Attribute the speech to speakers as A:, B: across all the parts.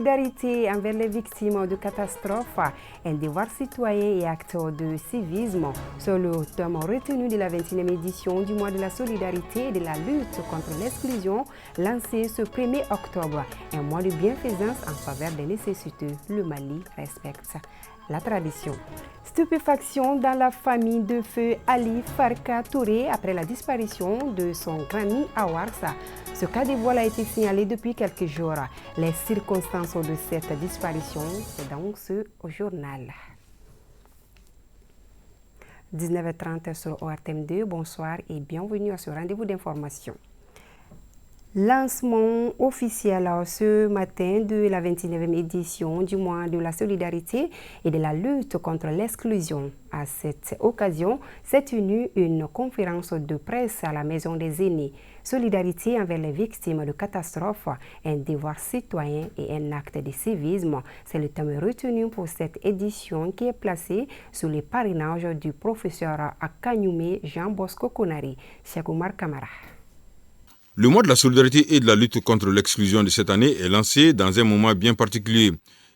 A: solidarité envers les victimes de catastrophes, un devoir citoyen et acte de civisme. C'est le thème retenu de la 21e édition du mois de la solidarité et de la lutte contre l'exclusion, lancé ce 1er octobre. Un mois de bienfaisance en faveur des nécessiteux. Le Mali respecte la tradition. Stupéfaction dans la famille de feu Ali Farka Touré après la disparition de son grand-ami à Warsa. Ce cas de vol a été signalé depuis quelques jours. Les circonstances de cette disparition, c'est donc ce au journal. 19h30 sur ORTM2, bonsoir et bienvenue à ce rendez-vous d'information. Lancement officiel ce matin de la 29e édition du mois de la solidarité et de la lutte contre l'exclusion. À cette occasion, s'est tenue une conférence de presse à la Maison des Aînés. Solidarité envers les victimes de catastrophes, un devoir citoyen et un acte de civisme. C'est le thème retenu pour cette édition qui est placée sous le parrainage du professeur Akanyume Jean Bosco Konari. Cheikh Oumar Kamara.
B: Le mois de la solidarité et de la lutte contre l'exclusion de cette année est lancé dans un moment bien particulier.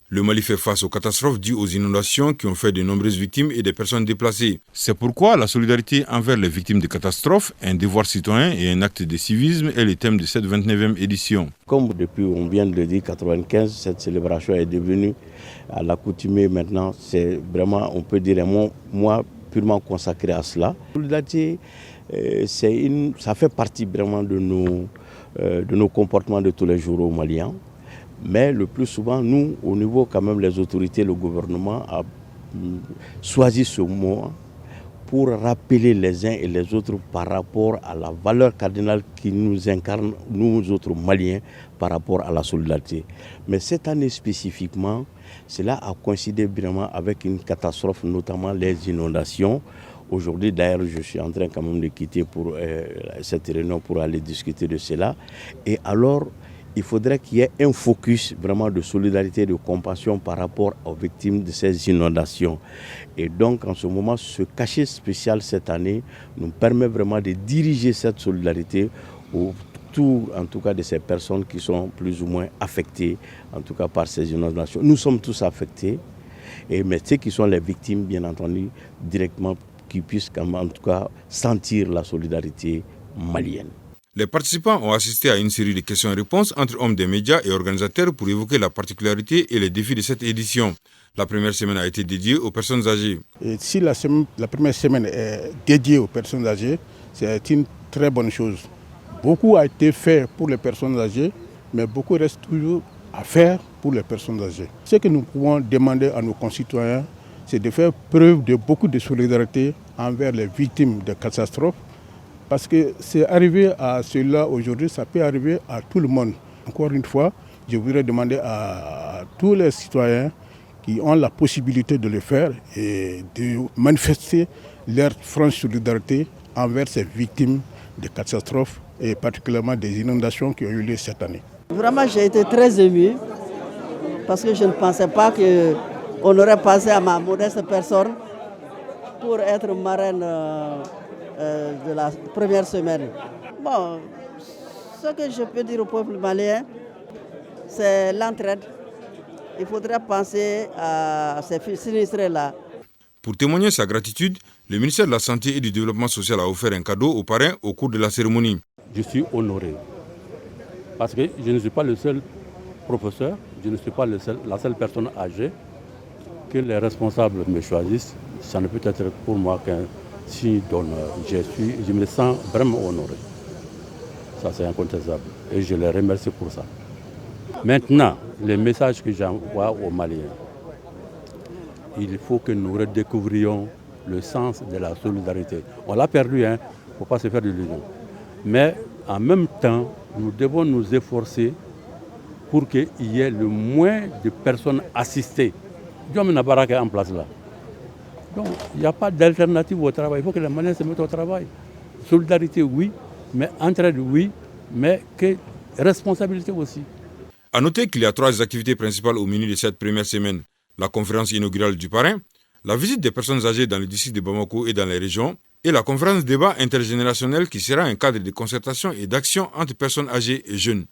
B: Le Mali fait face aux catastrophes dues aux inondations qui ont fait de nombreuses victimes et des personnes déplacées. C'est pourquoi la solidarité envers les victimes de catastrophes, un devoir citoyen et un acte de civisme est le thème de cette 29e édition.
C: Comme depuis, on vient de le dire, 1995, cette célébration est devenue à l'accoutumée maintenant. C'est vraiment, on peut dire, un mois purement consacré à cela. La solidarité, ça fait partie vraiment de nos comportements de tous les jours aux Maliens. Mais le plus souvent, nous, au niveau quand même les autorités, le gouvernement a choisi ce mot pour rappeler les uns et les autres par rapport à la valeur cardinale qui nous incarne, nous autres Maliens, par rapport à la solidarité. Mais cette année spécifiquement, cela a coïncidé vraiment avec une catastrophe, notamment les inondations. Aujourd'hui, d'ailleurs, je suis en train quand même de quitter pour cette réunion pour aller discuter de cela. Et alors, il faudrait qu'il y ait un focus vraiment de solidarité et de compassion par rapport aux victimes de ces inondations. Et donc, en ce moment, ce cachet spécial cette année nous permet vraiment de diriger cette solidarité autour, en tout cas, de ces personnes qui sont plus ou moins affectées, en tout cas, par ces inondations. Nous sommes tous affectés, mais ceux qui sont les victimes, bien entendu, directement, qui puissent en tout cas sentir la solidarité malienne.
B: Les participants ont assisté à une série de questions-réponses entre hommes des médias et organisateurs pour évoquer la particularité et les défis de cette édition. La première semaine a été dédiée aux personnes âgées.
D: Et si la première semaine est dédiée aux personnes âgées, c'est une très bonne chose. Beaucoup a été fait pour les personnes âgées, mais beaucoup reste toujours à faire pour les personnes âgées. Ce que nous pouvons demander à nos concitoyens, c'est de faire preuve de beaucoup de solidarité envers les victimes de catastrophes. Parce que c'est arrivé à cela aujourd'hui, ça peut arriver à tout le monde. Encore une fois, je voudrais demander à tous les citoyens qui ont la possibilité de le faire et de manifester leur franche solidarité envers ces victimes de catastrophes et particulièrement des inondations qui ont eu lieu cette année.
E: Vraiment, j'ai été très ému parce que je ne pensais pas qu'on aurait pensé à ma modeste personne pour être marraine de la première semaine. Bon, ce que je peux dire au peuple malien, c'est l'entraide. Il faudrait penser à ces sinistrés-là.
B: Pour témoigner sa gratitude, le ministère de la Santé et du Développement social a offert un cadeau aux parrains au cours de la cérémonie.
F: Je suis honoré parce que je ne suis pas le seul professeur, je ne suis pas la seule personne âgée que les responsables me choisissent. Ça ne peut être pour moi qu'un signe d'honneur. Je me sens vraiment honoré. Ça, c'est incontestable. Et je les remercie pour ça. Maintenant, les messages que j'envoie aux Maliens, il faut que nous redécouvrions le sens de la solidarité. On l'a perdu, il ne faut pas se faire d'illusions. Mais en même temps, nous devons nous efforcer pour qu'il y ait le moins de personnes assistées. Diom Nabarak est en place là. Donc, il n'y a pas d'alternative au travail. Il faut que les Maliens se mettent au travail. Solidarité, oui, mais entraide, oui, mais que responsabilité aussi.
B: A noter qu'il y a 3 activités principales au menu de cette première semaine. La conférence inaugurale du parrain, la visite des personnes âgées dans le district de Bamako et dans les régions, et la conférence débat intergénérationnel qui sera un cadre de concertation et d'action entre personnes âgées et jeunes.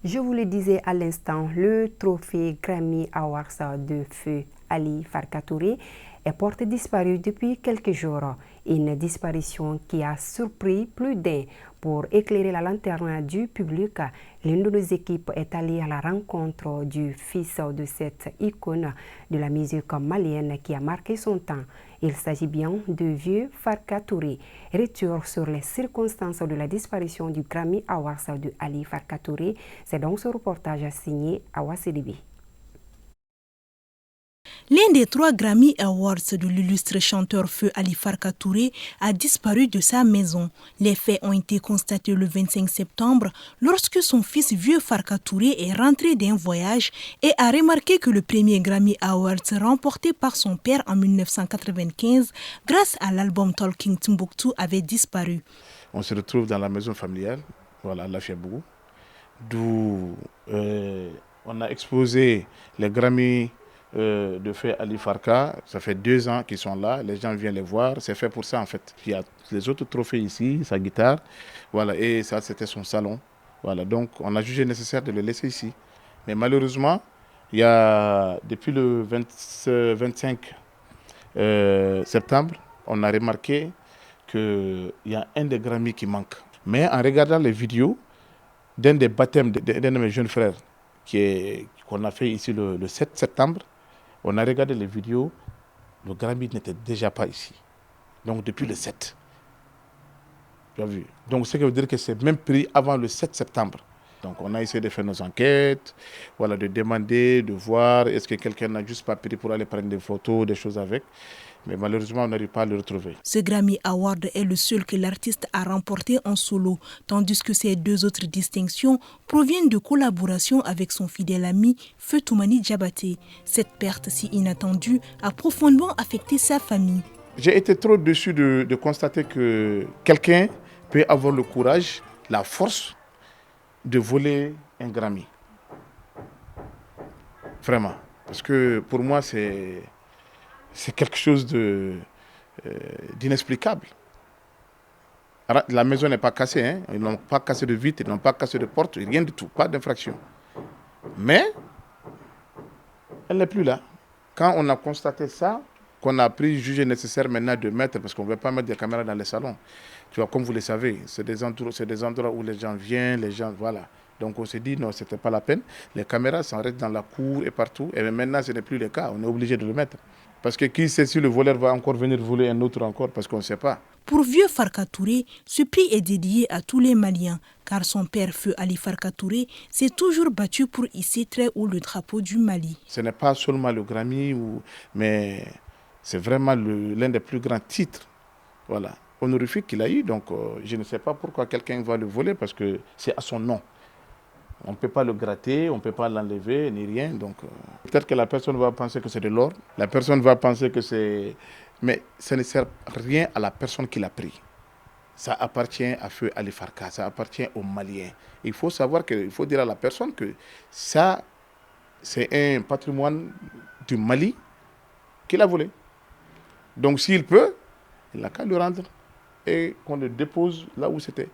A: Je vous le disais à l'instant, le trophée Grammy Awards de feu Ali Farka Touré est porté disparu depuis quelques jours. Une disparition qui a surpris plus d'un. Pour éclairer la lanterne du public, l'une de nos équipes est allée à la rencontre du fils de cette icône de la musique malienne qui a marqué son temps. Il s'agit bien de vieux Farka Touré. Retour sur les circonstances de la disparition du Grammy Awards de Ali Farka Touré. C'est donc ce reportage signé Awa Sidibi.
G: L'un des 3 Grammy Awards de l'illustre chanteur feu Ali Farka Touré a disparu de sa maison. Les faits ont été constatés le 25 septembre lorsque son fils vieux Farka Touré est rentré d'un voyage et a remarqué que le premier Grammy Awards remporté par son père en 1995 grâce à l'album Talking Timbuktu avait disparu.
D: On se retrouve dans la maison familiale, voilà, à La Fiebougou, d'où on a exposé les Grammy de fait Ali Farka. Ça fait 2 ans qu'ils sont là, les gens viennent les voir, c'est fait pour ça en fait. Il y a les autres trophées ici, sa guitare, voilà, et ça c'était son salon. Voilà, donc on a jugé nécessaire de le laisser ici. Mais malheureusement, il y a depuis le 25 septembre, on a remarqué qu'il y a un des Grammy qui manque. Mais en regardant les vidéos d'un des baptêmes d'un de mes jeunes frères qu'on a fait ici le 7 septembre, on a regardé les vidéos, le Grammy n'était déjà pas ici. Donc depuis le 7. Tu as vu. Donc ce qui veut dire que c'est même pris avant le 7 septembre. Donc on a essayé de faire nos enquêtes, voilà, de demander, de voir est-ce que quelqu'un n'a juste pas pris pour aller prendre des photos, des choses avec. Mais malheureusement, on n'arrive pas à le retrouver.
G: Ce Grammy Award est le seul que l'artiste a remporté en solo, tandis que ses 2 autres distinctions proviennent de collaborations avec son fidèle ami Feu Toumani Diabaté. Cette perte si inattendue a profondément affecté sa famille.
D: J'ai été trop déçu de constater que quelqu'un peut avoir le courage, la force de voler un Grammy. Vraiment. Parce que pour moi, c'est quelque chose d'inexplicable. La maison n'est pas cassée, hein? Ils n'ont pas cassé de vitre, ils n'ont pas cassé de porte, rien du tout, pas d'infraction. Mais elle n'est plus là. Quand on a constaté ça, qu'on a jugé nécessaire maintenant de mettre, parce qu'on ne veut pas mettre des caméras dans les salons. Tu vois, comme vous le savez, c'est des endroits où les gens viennent, voilà. Donc on s'est dit non, ce n'était pas la peine. Les caméras s'en restent dans la cour et partout. Et maintenant, ce n'est plus le cas. On est obligé de le mettre. Parce que qui sait si le voleur va encore venir voler un autre encore, parce qu'on ne sait pas.
G: Pour vieux Farka Touré, ce prix est dédié à tous les Maliens, car son père, feu Ali Farka Touré, s'est toujours battu pour hisser très haut le drapeau du Mali.
D: Ce n'est pas seulement le Grammy, mais c'est vraiment l'un des plus grands titres, voilà, honorifiques qu'il a eu. Donc je ne sais pas pourquoi quelqu'un va le voler, parce que c'est à son nom. On ne peut pas le gratter, on ne peut pas l'enlever, ni rien. Donc, peut-être que la personne va penser que c'est de l'or. La personne va penser que c'est... Mais ça ne sert rien à la personne qui l'a pris. Ça appartient à Feu Ali Farka, ça appartient aux Maliens. Il faut savoir il faut dire à la personne que ça, c'est un patrimoine du Mali qu'il a volé. Donc, s'il peut, il n'a qu'à le rendre et qu'on le dépose là où c'était.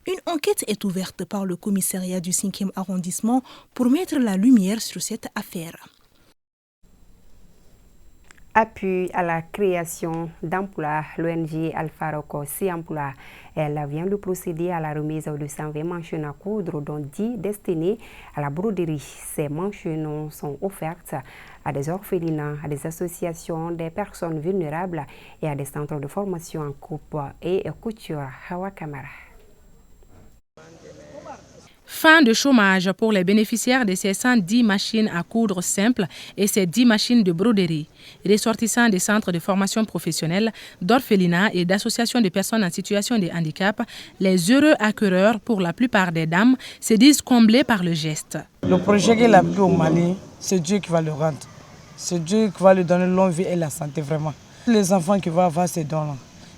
G: Une enquête est ouverte par le commissariat du 5e arrondissement pour mettre la lumière sur cette affaire.
A: Appui à la création d'emplois, l'ONG Al-Farouq Emplois. Elle vient de procéder à la remise de 120 machines à coudre, dont 10 destinées à la broderie. Ces machines sont offertes à des orphelinats, à des associations, des personnes vulnérables et à des centres de formation en coupe et couture. Hawa Kamara.
H: Fin de chômage pour les bénéficiaires de ces 110 machines à coudre simples et ces 10 machines de broderie. Ressortissants des centres de formation professionnelle, d'orphelinats et d'associations de personnes en situation de handicap, les heureux acquéreurs, pour la plupart des dames, se disent comblés par le geste.
I: Le projet qu'il a pris au Mali, c'est Dieu qui va le rendre. C'est Dieu qui va lui donner longue vie et la santé vraiment. Les enfants qui vont avoir ces dons-là,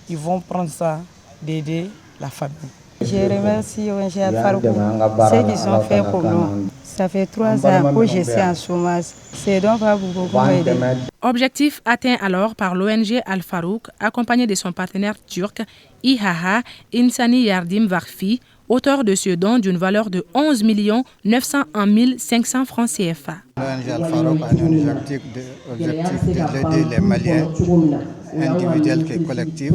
I: ils vont prendre ça d'aider la famille.
J: Je remercie ONG Al-Farouq, ce qu'ils ont fait pour nous. Ça fait 3 ans que je suis en chômage. C'est donc pas beaucoup aider.
H: Objectif atteint alors par l'ONG Al-Farouq, accompagné de son partenaire turc, İHA İnsani Yardım Vakfı, auteur de ce don d'une valeur de 11 901 500 francs CFA.
K: L'ONG Al-Farouk a un objectif d'aider les Maliens, individuels et collectifs,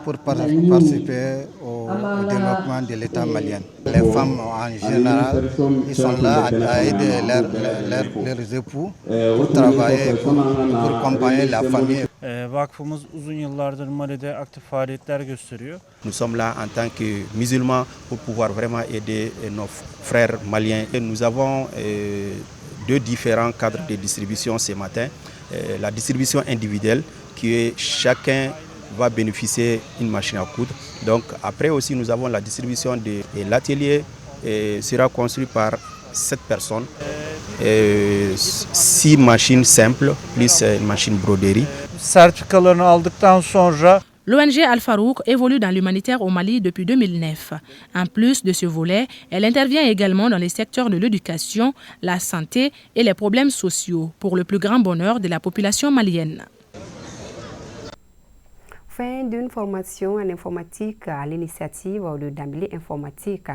K: pour participer au développement de l'État malien. Les femmes en général, ils sont là à aider leurs époux pour travailler, pour accompagner la famille.
L: Vakfımız uzun yıllardır Mali'de aktif faaliyetler gösteriyor.
C: Nous sommes là en tant que musulmans pour pouvoir vraiment aider nos frères maliens. Et nous avons deux différents cadres de distribution ce matin. La distribution individuelle qui est chacun va bénéficier d'une machine à coudre. Donc après aussi nous avons la distribution de l'atelier sera construit par 7 personnes. 6 machines simples plus une machine broderie.
L: Sertifikalarını aldıktan sonra
H: L'ONG Al-Farouk évolue dans l'humanitaire au Mali depuis 2009. En plus de ce volet, elle intervient également dans les secteurs de l'éducation, la santé et les problèmes sociaux pour le plus grand bonheur de la population malienne.
A: Fin d'une formation en informatique à l'initiative de Dambélé Informatique,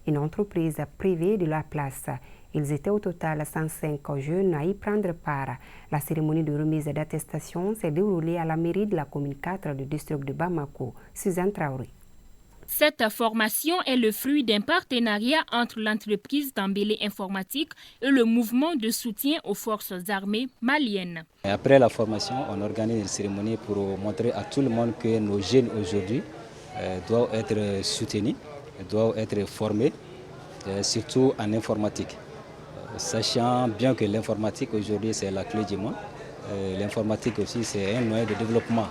A: une entreprise privée de la place. Ils étaient au total 105 jeunes à y prendre part. La cérémonie de remise d'attestation s'est déroulée à la mairie de la commune 4 du district de Bamako. Suzanne Traoré.
M: Cette formation est le fruit d'un partenariat entre l'entreprise Dambélé Informatique et le mouvement de soutien aux forces armées maliennes.
N: Après la formation, on organise une cérémonie pour montrer à tout le monde que nos jeunes aujourd'hui doivent être soutenus, doivent être formés, surtout en informatique. Sachant bien que l'informatique aujourd'hui c'est la clé du monde, l'informatique aussi c'est un moyen de développement.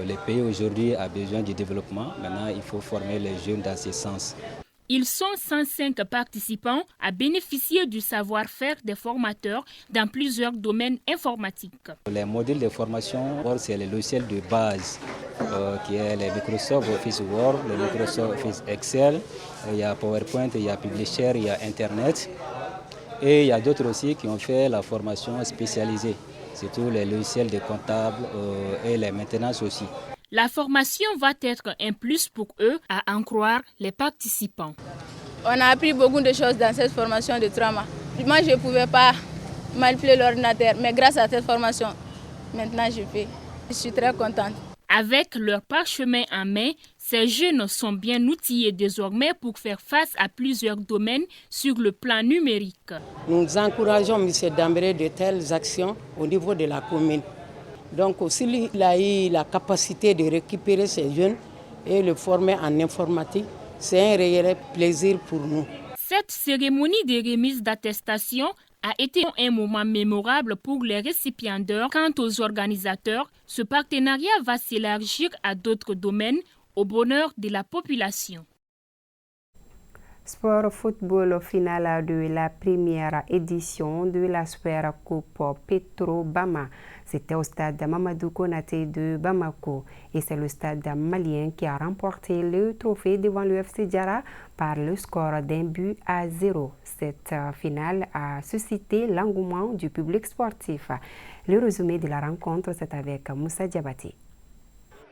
N: Les pays aujourd'hui ont besoin du développement, maintenant il faut former les jeunes dans ce sens.
M: Ils sont 105 participants à bénéficier du savoir-faire des formateurs dans plusieurs domaines informatiques.
N: Les modules de formation, c'est les logiciels de base, qui est les Microsoft Office Word, le Microsoft Office Excel, il y a PowerPoint, il y a Publisher, il y a Internet. Et il y a d'autres aussi qui ont fait la formation spécialisée, surtout les logiciels de comptables et les maintenances aussi.
M: La formation va être un plus pour eux, à en croire les participants.
O: On a appris beaucoup de choses dans cette formation de 3 mois. Moi, je ne pouvais pas manipuler l'ordinateur, mais grâce à cette formation, maintenant je peux. Je suis très contente.
M: Avec leur parchemin en main, ces jeunes sont bien outillés désormais pour faire face à plusieurs domaines sur le plan numérique.
P: Nous encourageons M. Dambélé de telles actions au niveau de la commune. Donc aussi, il a eu la capacité de récupérer ces jeunes et les former en informatique. C'est un réel plaisir pour nous.
M: Cette cérémonie de remise d'attestation a été un moment mémorable pour les récipiendaires. Quant aux organisateurs, ce partenariat va s'élargir à d'autres domaines au bonheur de la population.
A: Sport football finale de la première édition de la Super Coupe Petro Bama. C'était au stade Mamadou Konaté de Bamako et c'est le stade malien qui a remporté le trophée devant le FC Diarra par le score d'1-0. Cette finale a suscité l'engouement du public sportif. Le résumé de la rencontre, c'est avec Moussa Diabati.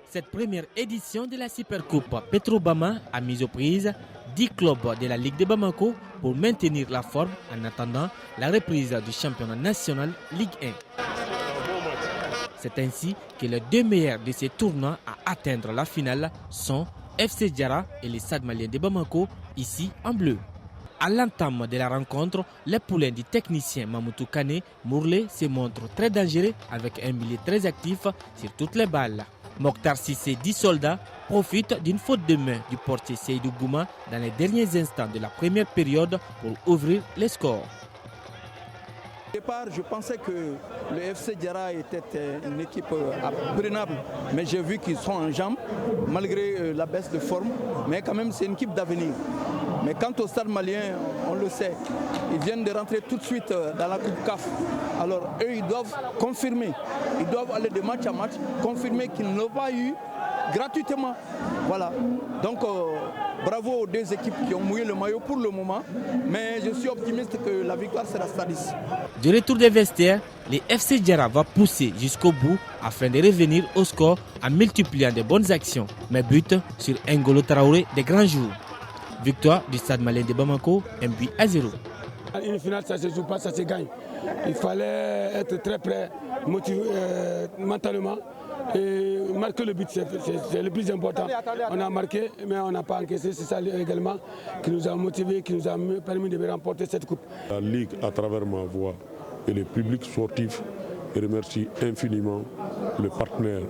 Q: Cette première édition de la Supercoupe Petro Bama a mis aux prises 10 clubs de la Ligue de Bamako pour maintenir la forme en attendant la reprise du championnat national Ligue 1. C'est ainsi que les 2 meilleurs de ces tournois à atteindre la finale sont FC Diarra et les Stade malien de Bamako, ici en bleu. À l'entame de la rencontre, les poulains du technicien Mamoutou Kane Mourlé se montrent très dangereux avec un milieu très actif sur toutes les balles. Mokhtar Sissé, 10 soldats, profite d'une faute de main du portier Seydou Gouma dans les derniers instants de la première période pour ouvrir les scores.
R: Au départ, je pensais que le FC Diarra était une équipe prenable, mais j'ai vu qu'ils sont en jambes, malgré la baisse de forme. Mais quand même, c'est une équipe d'avenir. Mais quant au stade malien, on le sait, ils viennent de rentrer tout de suite dans la Coupe CAF. Alors eux, ils doivent confirmer, ils doivent aller de match à match, confirmer qu'ils n'ont pas eu gratuitement. Voilà. Donc bravo aux 2 équipes qui ont mouillé le maillot pour le moment, mais je suis optimiste que la victoire sera stadiste.
Q: Du retour des vestiaires, les FC Diarra va pousser jusqu'au bout afin de revenir au score en multipliant de bonnes actions, mais but sur N'Golo Traoré des grands jours. Victoire du Stade malien de Bamako, 1-0.
S: Une finale, ça se joue pas, ça se gagne. Il fallait être très prêt, motivé mentalement. Et marquer le but, c'est le plus important. On a marqué, mais on n'a pas encaissé. C'est ça également qui nous a motivés, qui nous a permis de remporter cette coupe.
T: La Ligue, à travers ma voix, et le public sportif remercie infiniment le partenaire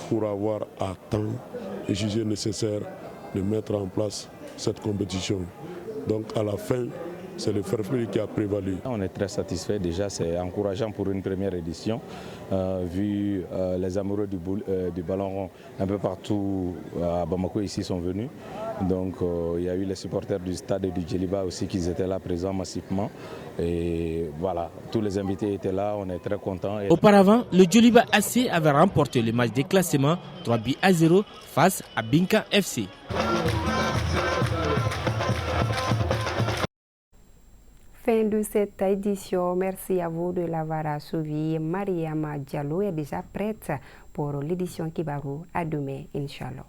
T: pour avoir à temps et jugé nécessaire de mettre en place cette compétition. Donc à la fin, c'est le fair play qui a prévalu.
U: On est très satisfait, déjà c'est encourageant pour une première édition, vu les amoureux du ballon rond un peu partout à Bamako ici sont venus. Donc il y a eu les supporters du stade et du Djeliba aussi qui étaient là présents massivement. Et voilà, tous les invités étaient là, on est très contents.
Q: Auparavant, le Djeliba AC avait remporté le match de classement 3-0 face à Binka FC.
A: Fin de cette édition. Merci à vous de l'avoir suivi. Mariama Diallo est déjà prête pour l'édition Kibarou. À demain, Inch'Allah.